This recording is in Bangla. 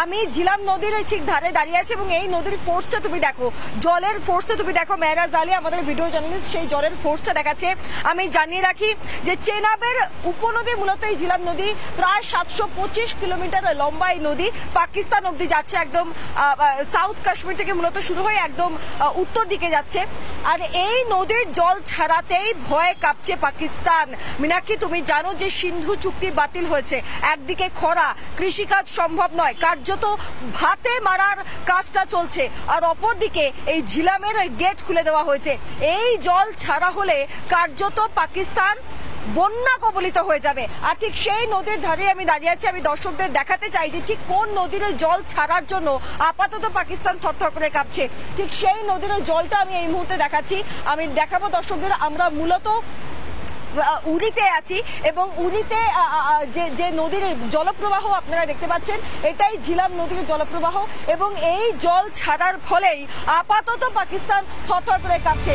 আমি ঝিলাম নদীর ঠিক ধারে দাঁড়িয়ে আছি এবং এই নদীর ফোর্সটা তুমি দেখো, জলের ফোর্সটা তুমি দেখো। মেহরাজ আলী আমাদের ভিডিও জার্নালিস্ট সেই জলের ফোর্সটা দেখাচ্ছে। আমি জানিয়ে রাখি যে চেনাবের উপনদী মূলত এই ঝিলাম নদী, প্রায় 725 কিলোমিটার লম্বা এই নদী, পাকিস্তান অব্দি যাচ্ছে, একদম সাউথ কাশ্মীর থেকে মূলত শুরু হয়ে একদম উত্তর দিকে যাচ্ছে। আর এই নদীর জল ছাড়াতেই ভয়ে কাঁপছে পাকিস্তান। মিনাক্ষী, তুমি জানো যে সিন্ধু চুক্তি বাতিল হয়েছে, একদিকে খরা, কৃষিকাজ সম্ভব নয়, কার্যত ভাতে মারার কাজটা চলছে, আর অপরদিকে এই ঝিলামের গেট খুলে দেওয়া হয়েছে। এই জল ছাড়া হলে কার্যত পাকিস্তান বন্যা কবলিত হয়ে যাবে। আর ঠিক সেই নদীর ধারে আমি দাঁড়িয়ে আছি। আমি দর্শকদের দেখাতে চাই যে ঠিক কোন নদীর জল ছাড়ার জন্য আপাতত পাকিস্তান থরথর করে কাঁপছে। ঠিক সেই নদীর জলটা আমি এই মুহূর্তে দেখাচ্ছি, আমি দেখাবো দর্শকদের। আমরা মূলত উড়িতে আছি এবং উড়িতে যে নদীর জলপ্রবাহ আপনারা দেখতে পাচ্ছেন, এটাই ঝিলাম নদীর জলপ্রবাহ এবং এই জল ছাড়ার ফলেই আপাতত পাকিস্তান থরথর করে কাঁপছে।